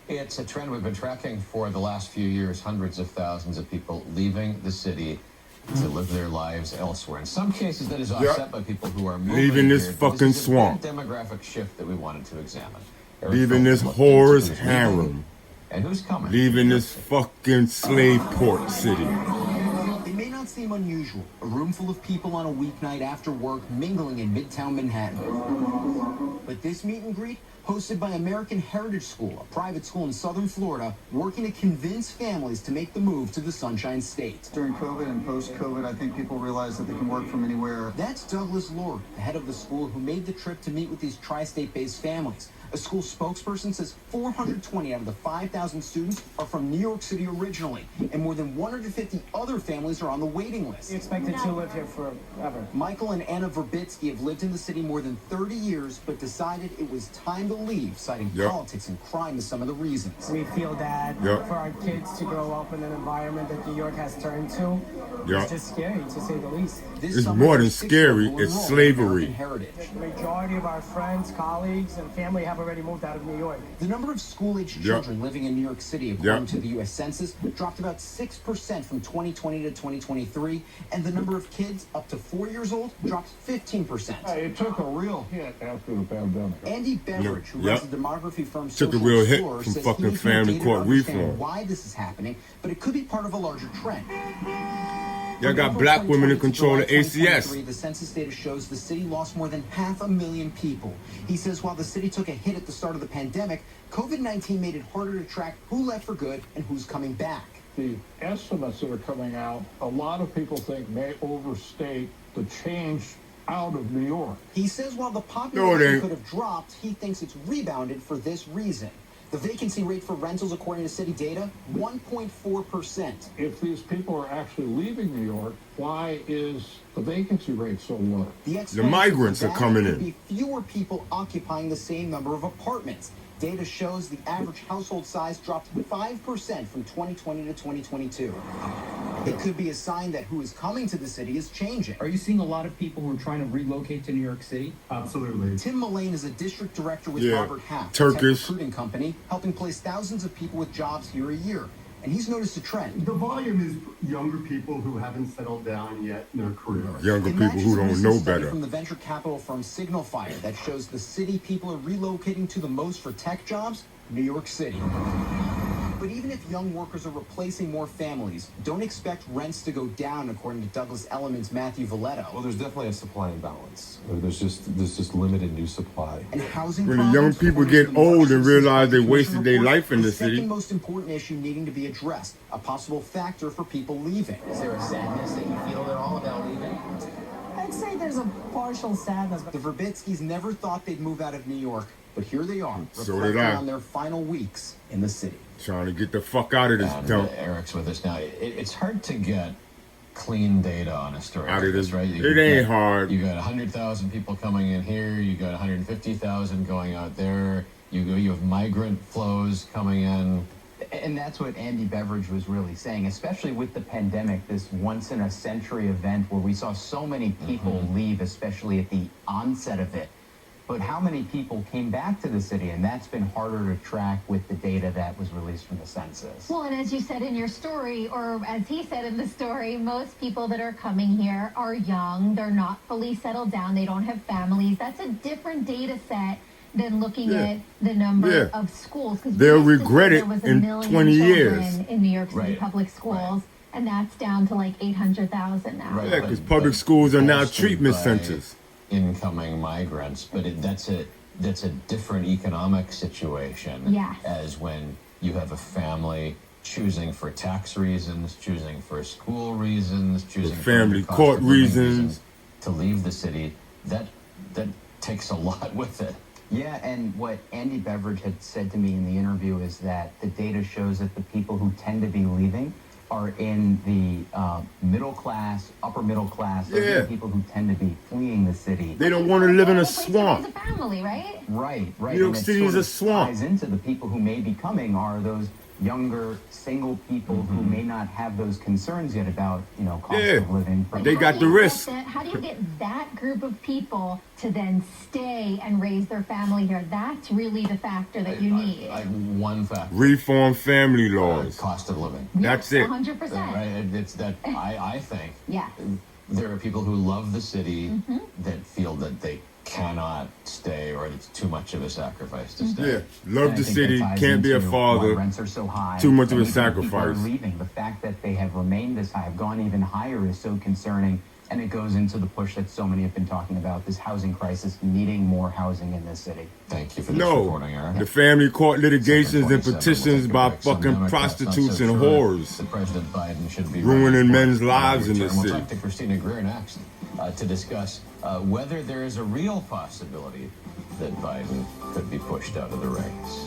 It's a trend we've been tracking for the last few years. Hundreds of thousands of people leaving the city to live their lives elsewhere. In some cases, that is offset by people who are leaving this fucking swamp. Demographic shift that we wanted to examine. Leaving this whore's harem. And who's coming? Leaving this fucking slave port city. It may not seem unusual. A room full of people on a weeknight after work mingling in Midtown Manhattan. But this meet and greet, hosted by American Heritage School, a private school in southern Florida, working to convince families to make the move to the Sunshine State. During COVID and post-COVID, I think people realize that they can work from anywhere. That's Douglas Lord, the head of the school, who made the trip to meet with these tri-state-based families. A school spokesperson says 420 out of the 5,000 students are from New York City originally, and more than 150 other families are on the waiting list. We expected to live here forever. Michael and Anna Verbitsky have lived in the city more than 30 years, but decided it was time to leave, citing politics and crime as some of the reasons. We feel that for our kids to grow up in an environment that New York has turned to, it's just scary, to say the least. It's more than scary, it's slavery. The majority of our friends, colleagues, and family have already moved out of New York. The number of school-aged children living in New York City, according to the U.S. Census, dropped about 6% from 2020 to 2023, and the number of kids up to 4 years old dropped 15%. It took a real hit after the pandemic. Andy Beveridge, who runs the demography firm took a Social real hit Explorer, from says fucking he needs more family data court to understand reform. why this is happening, but it could be part of a larger trend. Y'all got black women in control of ACS. The census data shows the city lost more than 500,000 people. He says while the city took a hit at the start of the pandemic, COVID-19 made it harder to track who left for good and who's coming back. The estimates that are coming out, a lot of people think may overstate the change out of New York. He says while the population could have dropped, he thinks it's rebounded for this reason. The vacancy rate for rentals, according to city data, 1.4%. If these people are actually leaving New York, why is the vacancy rate so low? The migrants are coming in. Be fewer people occupying the same number of apartments. Data shows the average household size dropped 5% from 2020 to 2022. It could be a sign that who is coming to the city is changing. Are you seeing a lot of people who are trying to relocate to New York City? Absolutely. Tim Mullane is a district director with Robert Half, a Turkish tech recruiting company, helping place thousands of people with jobs here a year. And he's noticed a trend. The volume is younger people who haven't settled down yet in their career. Younger people who don't know better. From the venture capital firm Signal Fire that shows the city people are relocating to the most for tech jobs, New York City. But even if young workers are replacing more families, don't expect rents to go down, according to Douglas Elliman's Matthew Valletto. Well, there's definitely a supply imbalance. There's just limited new supply. And housing when the young people get old and realize they wasted their life in the city. The second most important issue needing to be addressed, a possible factor for people leaving. Is there a sadness that you feel at all about leaving? I'd say there's a partial sadness. The Verbitskys never thought they'd move out of New York, but here they are, reflecting on their final weeks in the city. Trying to get the fuck out of this dump. Eric's with us now. It's hard to get clean data on a story out like of this, right? It ain't hard. You got 100,000 people coming in here. You got 150,000 going out there. You have migrant flows coming in. And that's what Andy Beveridge was really saying, especially with the pandemic, this once-in-a-century event where we saw so many people leave, especially at the onset of it. But how many people came back to the city? And that's been harder to track with the data that was released from the census. Well, and as you said in your story, or as he said in the story, most people that are coming here are young. They're not fully settled down. They don't have families. That's a different data set than looking at the number of schools. They'll regret it in 20 years. In New York City public schools. And that's down to like 800,000 now. Yeah, because public schools are now treatment centers. Incoming migrants, but that's a different economic situation. Yes. As when you have a family choosing for tax reasons, choosing for school reasons, choosing for family court reasons to leave the city. That takes a lot with it. Yeah, and what Andy Beveridge had said to me in the interview is that the data shows that the people who tend to be leaving are in the middle class, upper middle class. Those are the people who tend to be fleeing the city. They don't want to live in a swamp. Family, right? Right. New York City is a swamp. Ties into the people who may be coming are those younger, single people who may not have those concerns yet about, cost Yeah. of living. They got the risk. How do you get that group of people to then stay and raise their family here? That's really the factor that you need. One factor. Reform family laws. Cost of living. That's it. 100%. Right? It's that I think Yeah. there are people who love the city that feel that they cannot stay, or it's too much of a sacrifice to stay. Yeah, love And the I think city, that ties can't be a into why father. rents are so high. Too much of a and even people sacrifice. are leaving. The fact that they have remained this high, have gone even higher, is so concerning. And it goes into the push that so many have been talking about, this housing crisis, needing more housing in this city. Thank you for this No, reporting, Eric. the family court litigations and 7:27, petitions we'll by take a break. Some fucking Democrats not prostitutes so and sure whores. that President Biden should be Ruining running for men's it. lives in We'll this city. talk to Christina Greer next to discuss whether there is a real possibility that Biden could be pushed out of the race.